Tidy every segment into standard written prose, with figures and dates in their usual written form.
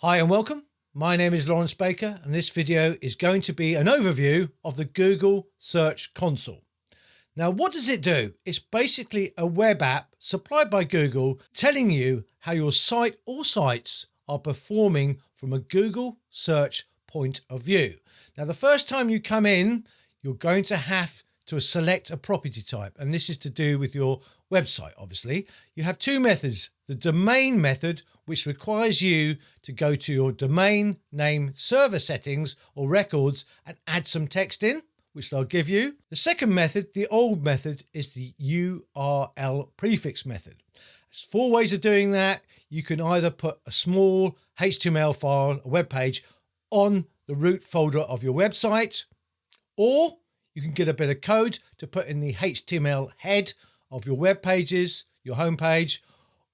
Hi and welcome. My name is Lawrence Baker and this video is going to be an overview of the Google Search Console. Now, what does it do? It's basically a web app supplied by Google telling you how your site or sites are performing from a Google search point of view. Now, the first time you come in, you're going to have to select a property type, and this is to do with your website. Obviously, you have two methods: the domain method, which requires you to go to your domain name server settings or records and add some text in, which they'll give you. The second method, the old method, is the URL prefix method. There's four ways of doing that. You can either put a small HTML file, a web page, on the root folder of your website, or you can get a bit of code to put in the HTML head of your web pages, your home page,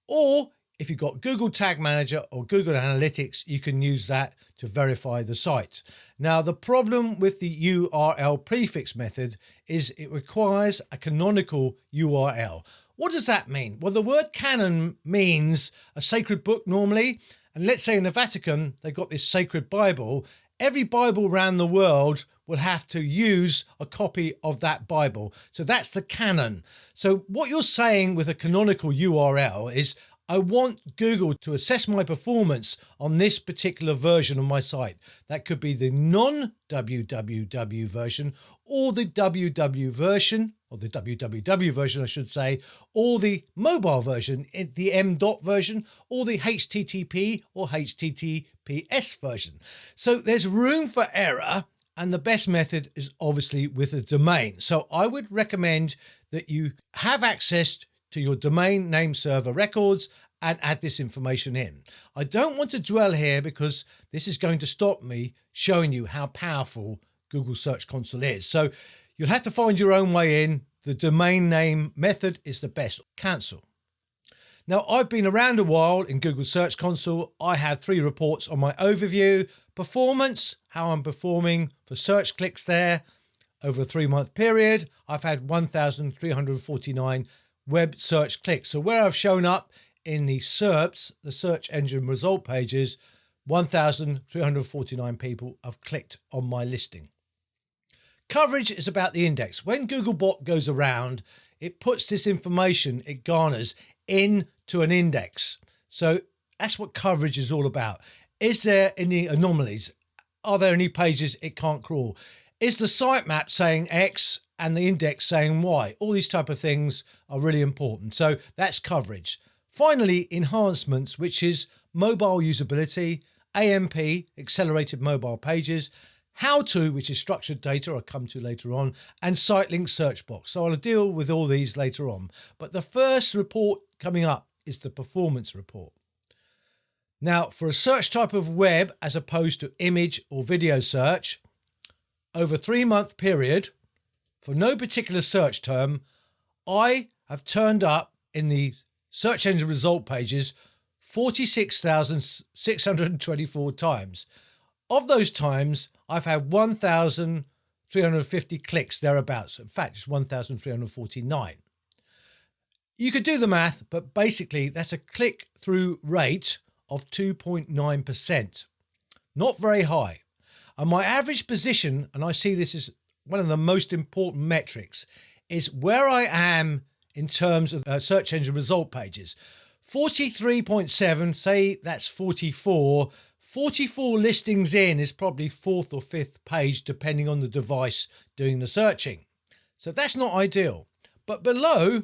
or if you've got Google Tag Manager or Google Analytics, you can use that to verify the site. Now, the problem with the URL prefix method is it requires a canonical URL. What does that mean? Well, the word canon means a sacred book normally. And let's say in the Vatican, they've got this sacred Bible. Every Bible around the world will have to use a copy of that Bible. So that's the canon. So what you're saying with a canonical URL is, I want Google to assess my performance on this particular version of my site. That could be the non-www version, or the www version, or the www version, I should say, or the mobile version, the m.dot version, or the HTTP or HTTPS version. So there's room for error, and the best method is obviously with a domain. So I would recommend that you have access to your domain name server records and add this information in. I don't want to dwell here because this is going to stop me showing you how powerful Google Search Console is. So you'll have to find your own way in. The domain name method is the best. Cancel. Now, I've been around a while in Google Search Console. I have 3 reports on my overview: performance, how I'm performing for search clicks there over a 3-month period. I've had 1,349 web search clicks. So where I've shown up in the SERPs, the search engine result pages, 1,349 people have clicked on my listing. Coverage is about the index. When Googlebot goes around, it puts this information it garners into an index. So that's what coverage is all about. Is there any anomalies? Are there any pages it can't crawl? Is the sitemap saying X and the index saying Y? All these type of things are really important. So that's coverage. Finally, enhancements, which is mobile usability, AMP, accelerated mobile pages, how to, which is structured data, I'll come to later on, and site link search box. So I'll deal with all these later on. But the first report coming up is the performance report. Now, for a search type of web, as opposed to image or video search, over a 3-month period, for no particular search term, I have turned up in the search engine result pages 46,624 times. Of those times, I've had 1,350 clicks thereabouts. In fact, it's 1,349. You could do the math, but basically that's a click-through rate of 2.9%. Not very high. And my average position, and I see this as one of the most important metrics, is where I am in terms of search engine result pages. 43.7, say that's 44. 44 listings in is probably 4th or 5th page, depending on the device doing the searching. So that's not ideal. But below,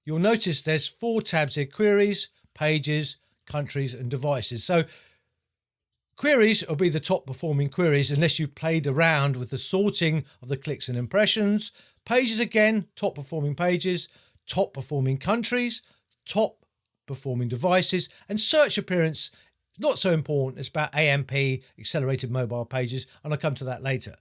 you'll notice there's 4 tabs here: queries, pages, countries, and devices. So queries will be the top performing queries unless you played around with the sorting of the clicks and impressions. Pages, again, top performing pages, top performing countries, top performing devices, and search appearance, not so important. It's about AMP, accelerated mobile pages, and I'll come to that later.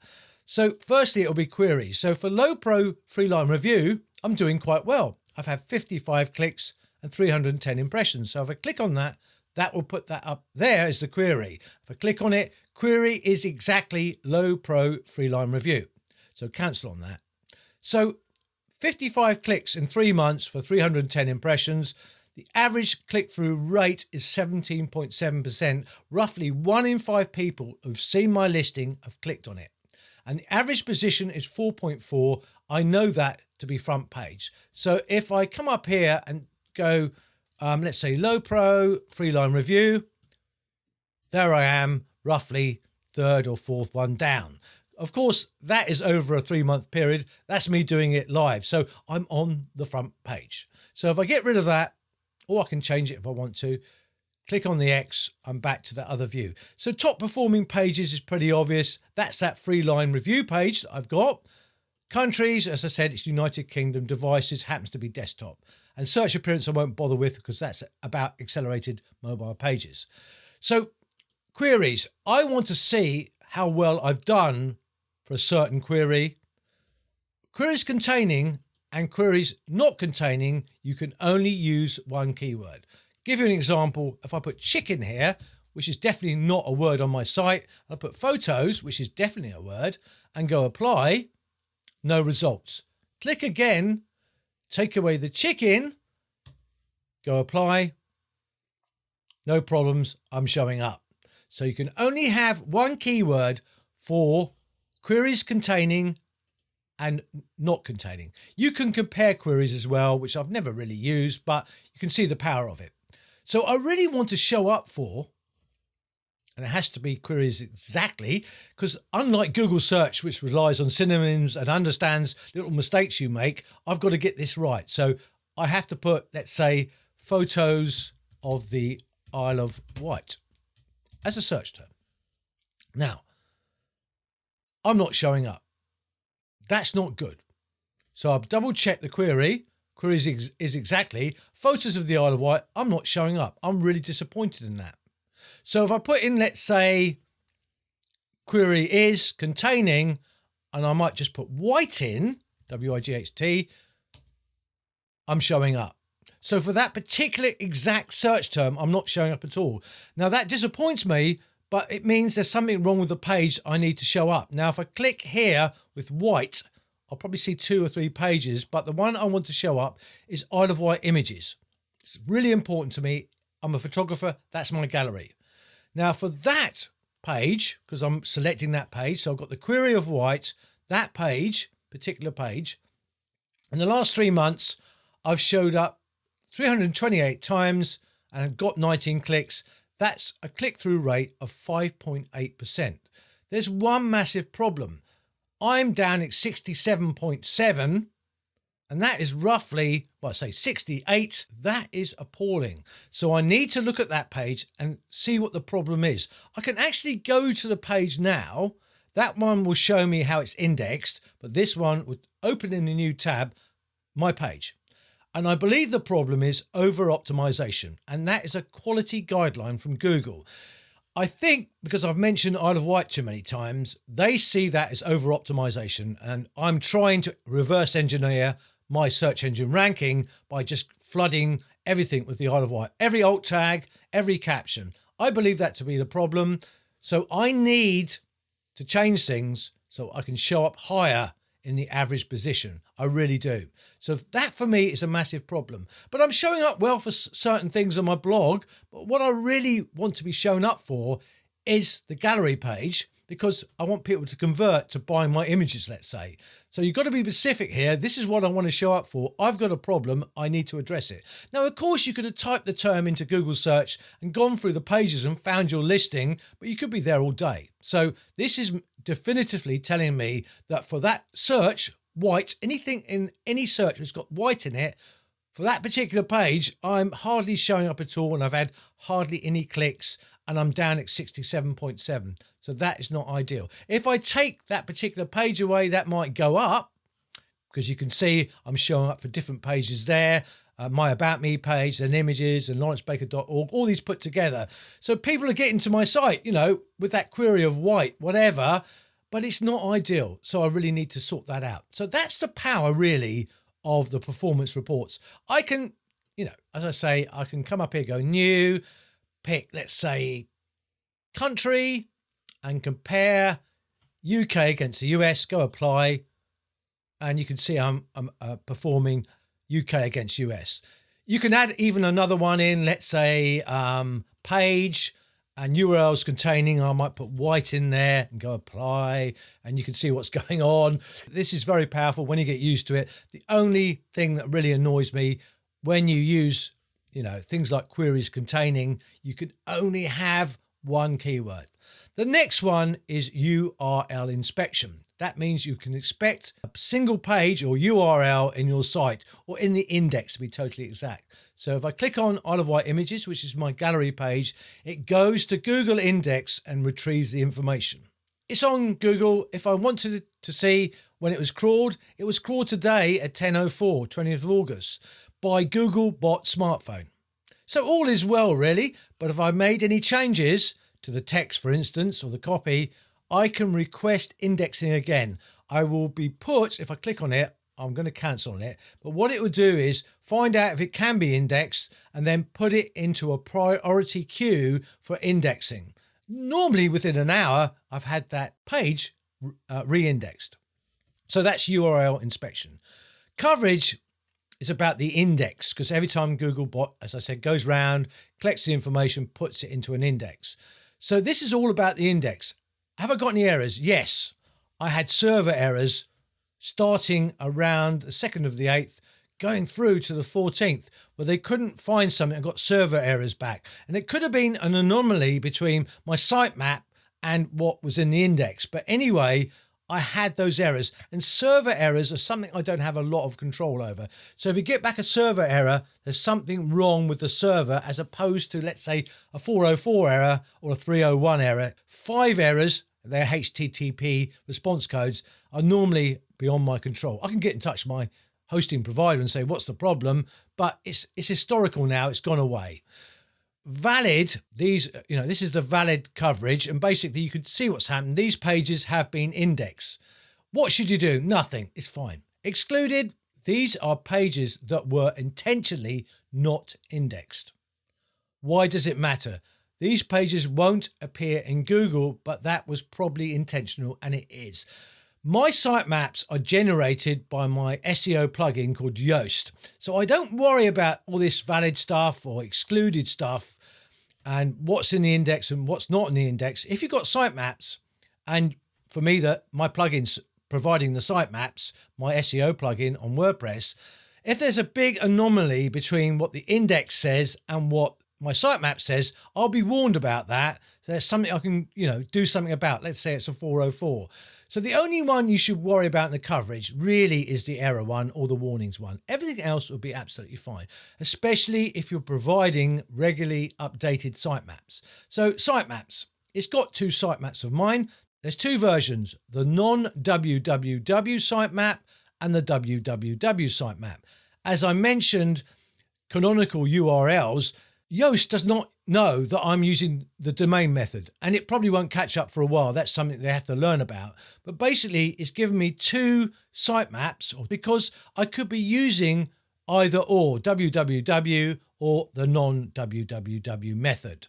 So firstly, it'll be queries. So for low pro 3-line review, I'm doing quite well. I've had 55 clicks and 310 impressions. So if I click on that, that will put that up there as the query. If I click on it, query is exactly low pro 3-line review. So cancel on that. So 55 clicks in 3 months for 310 impressions. The average click-through rate is 17.7%. Roughly 1 in 5 people who've seen my listing have clicked on it. And the average position is 4.4. I know that to be front page. So if I come up here and go, let's say low pro, 3-line review, there I am, roughly third or fourth one down. Of course, that is over a 3-month period. That's me doing it live. So I'm on the front page. So if I get rid of that, or I can change it if I want to, click on the X, I'm back to that other view. So top performing pages is pretty obvious. That's that 3-line review page that I've got. Countries, as I said, it's United Kingdom. Devices happens to be desktop. And search appearance I won't bother with because that's about accelerated mobile pages. So queries, I want to see how well I've done for a certain query. Queries containing and queries not containing, you can only use one keyword. Give you an example, if I put chicken here, which is definitely not a word on my site, I put photos, which is definitely a word, and go apply, no results. Click again, take away the chicken, go apply, no problems, I'm showing up. So you can only have one keyword for queries containing and not containing. You can compare queries as well, which I've never really used, but you can see the power of it. So I really want to show up for, and it has to be queries exactly, because unlike Google search, which relies on synonyms and understands little mistakes you make, I've got to get this right. So I have to put, let's say, photos of the Isle of Wight as a search term. Now, I'm not showing up. That's not good. So I've double checked the query. Query is exactly photos of the Isle of Wight. I'm not showing up. I'm really disappointed in that. So if I put in, let's say, query is containing, and I might just put Wight in, W-I-G-H-T, I'm showing up. So for that particular exact search term, I'm not showing up at all. Now that disappoints me, but it means there's something wrong with the page. I need to show up. Now, if I click here with Wight, I'll probably see 2 or 3 pages, but the one I want to show up is Isle of Wight images. It's really important to me. I'm a photographer. That's my gallery. Now for that page, because I'm selecting that page, so I've got the query of Wight, that page, particular page. In the last 3 months, I've showed up 328 times and got 19 clicks. That's a click-through rate of 5.8%. There's one massive problem. I'm down at 67.7, and that is roughly, well, I say 68. That is appalling. So I need to look at that page and see what the problem is. I can actually go to the page now. That one will show me how it's indexed, but this one would open in a new tab, my page. And I believe the problem is over-optimization, and that is a quality guideline from Google. I think because I've mentioned Isle of Wight too many times, they see that as over-optimization, and I'm trying to reverse engineer my search engine ranking by just flooding everything with the Isle of Wight. Every alt tag, every caption. I believe that to be the problem. So I need to change things so I can show up higher in the average position. I really do. So that for me is a massive problem. But I'm showing up well for certain things on my blog. But what I really want to be shown up for is the gallery page, because I want people to convert to buying my images, let's say. So you've got to be specific here. This is what I want to show up for. I've got a problem. I need to address it. Now, of course, you could have typed the term into Google search and gone through the pages and found your listing, but you could be there all day. So this is definitively telling me that for that search, Wight, anything in any search that's got Wight in it, for that particular page, I'm hardly showing up at all, and I've had hardly any clicks, and I'm down at 67.7. So that is not ideal. If I take that particular page away, that might go up, because you can see I'm showing up for different pages there. My About Me page, and images, and lawrencebaker.org, all these put together. So people are getting to my site, you know, with that query of Wight, whatever, but it's not ideal. So I really need to sort that out. So that's the power really of the performance reports. I can, you know, as I say, I can come up here, go new, pick, let's say, country, and compare UK against the US, go apply, and you can see I'm performing UK against US. You can add even another one in, let's say page and URLs containing, I might put white in there and go apply, and you can see what's going on. This is very powerful when you get used to it. The only thing that really annoys me when you use, things like queries containing, you can only have one keyword. The next one is URL inspection. That means you can inspect a single page or URL in your site, or in the index to be totally exact. So if I click on Isle of Wight Images, which is my gallery page, it goes to Google Index and retrieves the information. It's on Google. If I wanted to see when it was crawled today at 10:04, 20th of August, by Google Bot smartphone. So all is well, really. But if I made any changes to the text, for instance, or the copy, I can request indexing again. I will be put, if I click on it, I'm going to cancel on it, but what it will do is find out if it can be indexed and then put it into a priority queue for indexing. Normally within an hour, I've had that page re-indexed. So that's URL inspection. Coverage is about the index, because every time Googlebot, as I said, goes round, collects the information, puts it into an index. So this is all about the index. Have I got any errors? Yes. I had server errors starting around the 2nd of the 8th, going through to the 14th, where they couldn't find something and got server errors back. And it could have been an anomaly between my sitemap and what was in the index. But anyway, I had those errors, and server errors are something I don't have a lot of control over. So if you get back a server error, there's something wrong with the server, as opposed to, let's say, a 404 error or a 301 error. 5 errors, their HTTP response codes, are normally beyond my control. I can get in touch with my hosting provider and say, what's the problem? But it's historical now, it's gone away. Valid, this is the valid coverage, and basically you can see what's happened. These pages have been indexed. What should you do? Nothing. It's fine. Excluded, these are pages that were intentionally not indexed. Why does it matter? These pages won't appear in Google, but that was probably intentional, and it is. My sitemaps are generated by my SEO plugin called Yoast. So I don't worry about all this valid stuff or excluded stuff and what's in the index and what's not in the index. If you've got sitemaps, and for me, my plugin's providing the sitemaps, my SEO plugin on WordPress, if there's a big anomaly between what the index says and what my sitemap says, I'll be warned about that. So there's something I can, do something about. Let's say it's a 404. So the only one you should worry about in the coverage really is the error one or the warnings one. Everything else will be absolutely fine, especially if you're providing regularly updated sitemaps. So sitemaps, it's got 2 sitemaps of mine. There's 2 versions, the non-www sitemap and the www sitemap. As I mentioned, canonical URLs, Yoast does not know that I'm using the domain method, and it probably won't catch up for a while. That's something they have to learn about. But basically, it's given me 2 sitemaps because I could be using either or, www or the non-www method.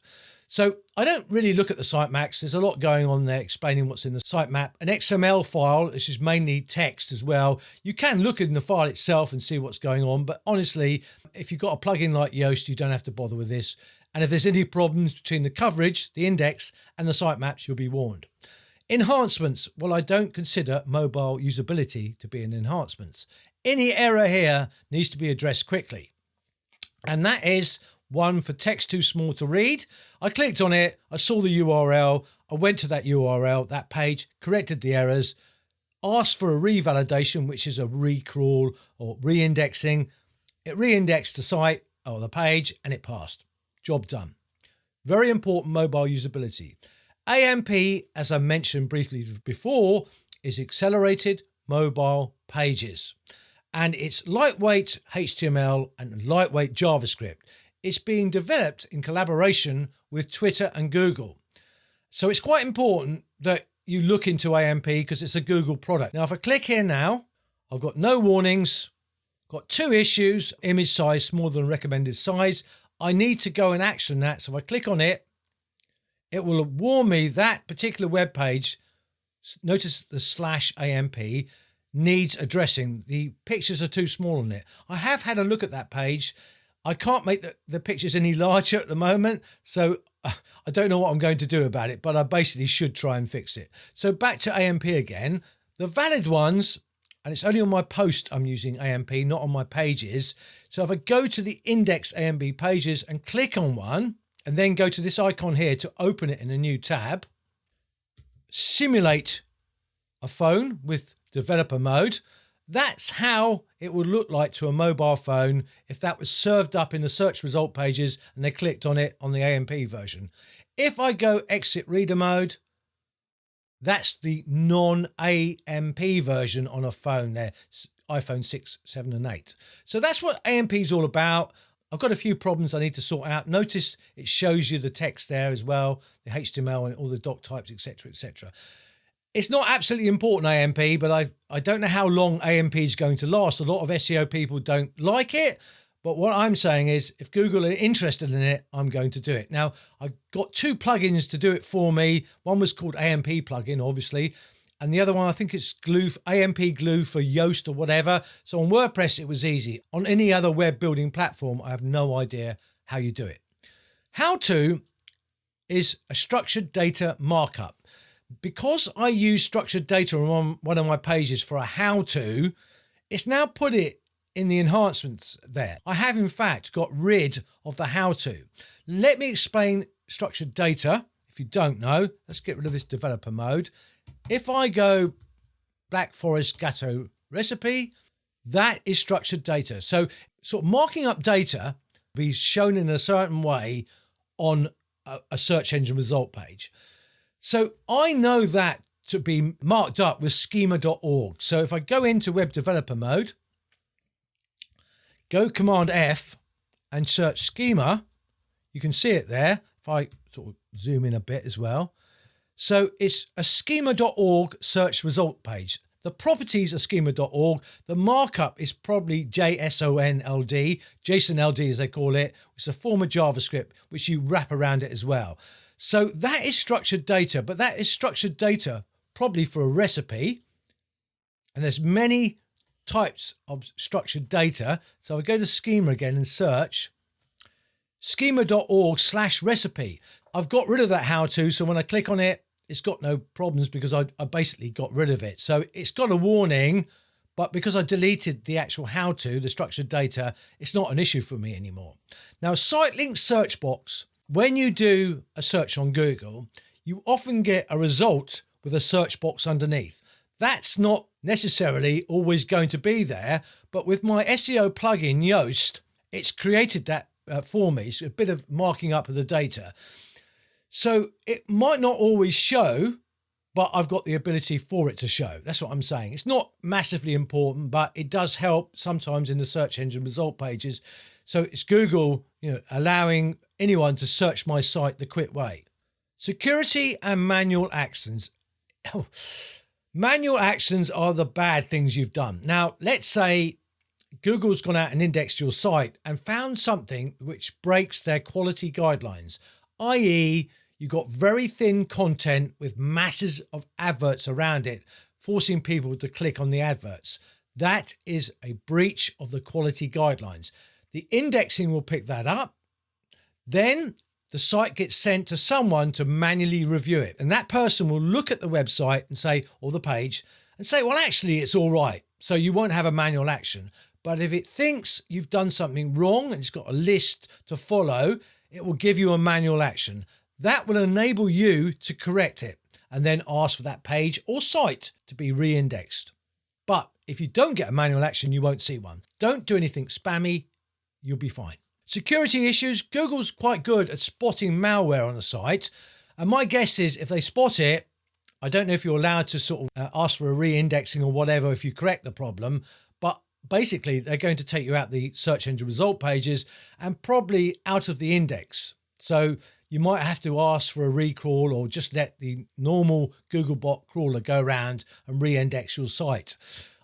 So I don't really look at the sitemaps. There's a lot going on there explaining what's in the sitemap. An XML file, which is mainly text as well. You can look in the file itself and see what's going on. But honestly, if you've got a plugin like Yoast, you don't have to bother with this. And if there's any problems between the coverage, the index, and the sitemaps, you'll be warned. Enhancements. Well, I don't consider mobile usability to be an enhancement. Any error here needs to be addressed quickly. And that is one for text too small to read. I clicked on it, I saw the URL, I went to that URL, that page, corrected the errors, asked for a revalidation, which is a recrawl or re-indexing. It re-indexed the site or the page and it passed. Job done. Very important mobile usability. AMP, as I mentioned briefly before, is accelerated mobile pages. And it's lightweight HTML and lightweight JavaScript. It's being developed in collaboration with Twitter and Google. So it's quite important that you look into AMP because it's a Google product. Now, if I click here now, I've got no warnings, got 2 issues, image size smaller than recommended size. I need to go and action that. So if I click on it, it will warn me that particular web page, notice the /AMP, needs addressing. The pictures are too small on it. I have had a look at that page. I can't make the pictures any larger at the moment, so I don't know what I'm going to do about it, but I basically should try and fix it. So back to AMP again. The valid ones, and it's only on my post I'm using AMP, not on my pages. So if I go to the index AMP pages and click on one, and then go to this icon here to open it in a new tab, simulate a phone with developer mode, that's how it would look like to a mobile phone if that was served up in the search result pages and they clicked on it on the AMP version. If I go exit reader mode, that's the non-AMP version on a phone there, iPhone 6, 7 and 8. So that's what AMP is all about. I've got a few problems I need to sort out. Notice it shows you the text there as well, the HTML and all the doc types, etc., etc. It's not absolutely important, AMP, but I don't know how long AMP is going to last. A lot of SEO people don't like it, but what I'm saying is if Google are interested in it, I'm going to do it. Now, I've got 2 plugins to do it for me. One was called AMP plugin, obviously, and the other one, I think it's AMP Glue for Yoast or whatever. So on WordPress, it was easy. On any other web building platform, I have no idea how you do it. How to is a structured data markup. Because I use structured data on one of my pages for a how-to, it's now put it in the enhancements there. I have, in fact, got rid of the how-to. Let me explain structured data. If you don't know, let's get rid of this developer mode. If I go Black Forest Gatto recipe, that is structured data. So sort of marking up data will be shown in a certain way on a search engine result page. So I know that to be marked up with schema.org. So if I go into web developer mode, go Command F and search schema, you can see it there. If I sort of zoom in a bit as well. So it's a schema.org search result page. The properties are schema.org. The markup is probably JSONLD, JSONLD as they call it. It's a form of JavaScript which you wrap around it as well. So that is structured data, but that is structured data probably for a recipe. And there's many types of structured data. So I go to schema again and search schema.org/recipe. I've got rid of that how-to. So when I click on it, it's got no problems because I basically got rid of it. So it's got a warning, but because I deleted the actual how-to, the structured data, it's not an issue for me anymore. Now, site link search box. When you do a search on Google, you often get a result with a search box underneath. That's not necessarily always going to be there, but with my SEO plugin Yoast, it's created that for me. It's a bit of marking up of the data. So it might not always show, but I've got the ability for it to show. That's what I'm saying. It's not massively important, but it does help sometimes in the search engine result pages. So it's Google, allowing anyone to search my site the quick way. Security and manual actions. Manual actions are the bad things you've done. Now, let's say Google's gone out and indexed your site and found something which breaks their quality guidelines, i.e. you've got very thin content with masses of adverts around it, forcing people to click on the adverts. That is a breach of the quality guidelines. The indexing will pick that up. Then the site gets sent to someone to manually review it. And that person will look at the website and say, or the page, and say, well, actually, it's all right. So you won't have a manual action. But if it thinks you've done something wrong and it's got a list to follow, it will give you a manual action. That will enable you to correct it and then ask for that page or site to be re-indexed. But if you don't get a manual action, you won't see one. Don't do anything spammy. You'll be fine. Security issues. Google's quite good at spotting malware on the site. And my guess is if they spot it, I don't know if you're allowed to sort of ask for a re-indexing or whatever if you correct the problem, but basically they're going to take you out the search engine result pages and probably out of the index. So you might have to ask for a recrawl or just let the normal Googlebot crawler go around and re-index your site.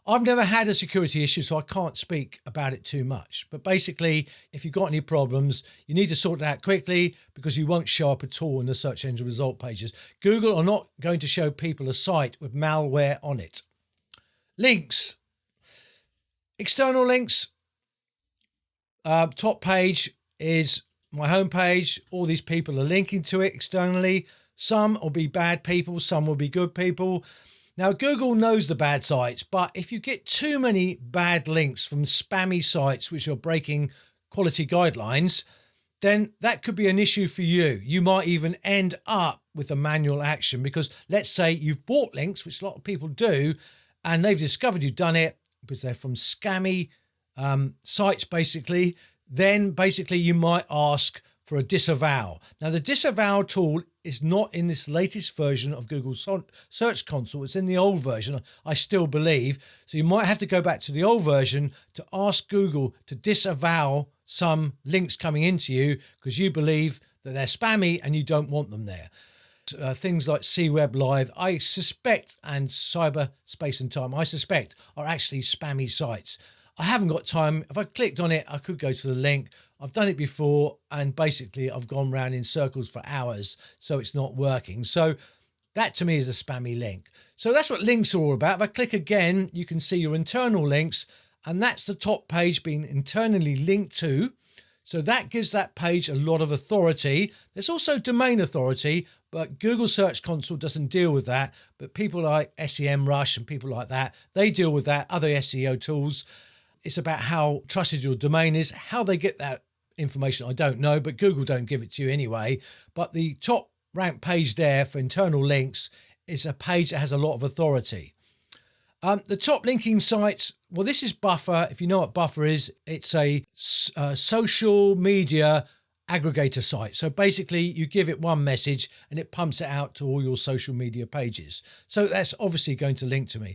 I've never had a security issue, so I can't speak about it too much. But basically, if you've got any problems, you need to sort it out quickly because you won't show up at all in the search engine result pages. Google are not going to show people a site with malware on it. Links. External links. Top page is my homepage. All these people are linking to it externally. Some will be bad people, some will be good people. Now, Google knows the bad sites, but if you get too many bad links from spammy sites which are breaking quality guidelines, then that could be an issue for you. You might even end up with a manual action because let's say you've bought links, which a lot of people do, and they've discovered you've done it because they're from scammy sites basically. Then basically you might ask for a disavow. Now, the disavow tool is not in this latest version of Google Search Console. It's in the old version, I still believe. So you might have to go back to the old version to ask Google to disavow some links coming into you because you believe that they're spammy and you don't want them there. Things like CWeb Live, I suspect, and Cyberspace and Time, I suspect, are actually spammy sites. I haven't got time. If I clicked on it, I could go to the link. I've done it before, and basically I've gone round in circles for hours, so it's not working. So that to me is a spammy link. So that's what links are all about. If I click again, you can see your internal links, and that's the top page being internally linked to. So that gives that page a lot of authority. There's also domain authority, but Google Search Console doesn't deal with that. But people like SEMrush and people like that, they deal with that, other SEO tools. It's about how trusted your domain is. How they get that information, I don't know, but Google don't give it to you anyway. But the top ranked page there for internal links is a page that has a lot of authority. The top linking sites, well, this is Buffer. If you know what Buffer is, it's a social media aggregator site. So basically you give it one message and it pumps it out to all your social media pages. So that's obviously going to link to me.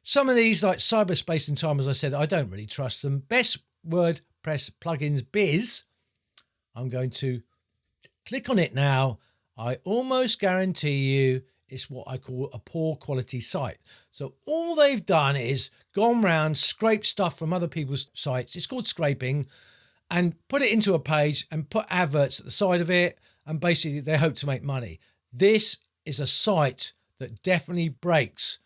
Some of these, like Cyberspace and Time, as I said, I don't really trust them. Best WordPress plugins biz. I'm going to click on it now. I almost guarantee you it's what I call a poor quality site. So all they've done is gone around, scraped stuff from other people's sites. It's called scraping, and put it into a page and put adverts at the side of it. And basically they hope to make money. This is a site that definitely breaks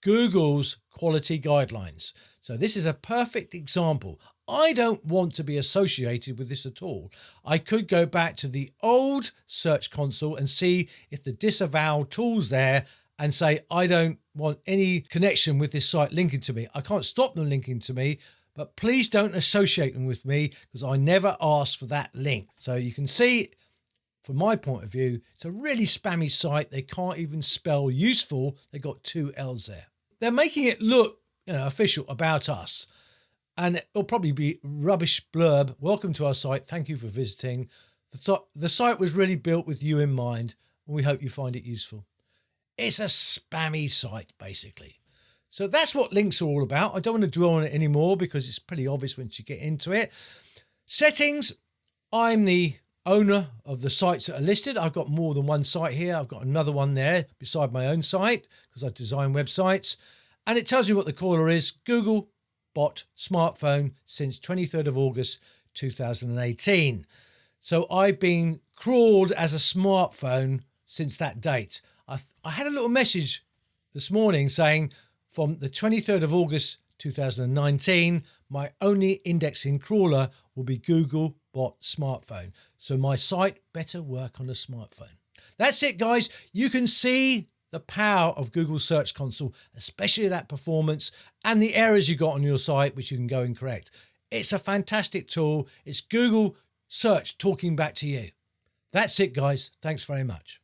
Google's quality guidelines. So this is a perfect example. I don't want to be associated with this at all. I could go back to the old Search Console and see if the disavow tool's there and say, I don't want any connection with this site linking to me. I can't stop them linking to me, but please don't associate them with me because I never asked for that link. So you can see, from my point of view, it's a really spammy site. They can't even spell useful. They got 2 L's there. They're making it look, official about us. And it'll probably be rubbish blurb. Welcome to our site. Thank you for visiting. The site was really built with you in mind, and we hope you find it useful. It's a spammy site, basically. So that's what links are all about. I don't want to dwell on it anymore because it's pretty obvious once you get into it. Settings. I'm the owner of the sites that are listed. I've got more than one site here. I've got another one there beside my own site because I design websites. And it tells you what the caller is. Google Bot smartphone since 23rd of August 2018. So I've been crawled as a smartphone since that date. I had a little message this morning saying from the 23rd of August 2019, my only indexing crawler will be Google Bot smartphone. So my site better work on a smartphone. That's it, guys. You can see the power of Google Search Console, especially that performance and the errors you got on your site, which you can go and correct. It's a fantastic tool. It's Google Search talking back to you. That's it, guys. Thanks very much.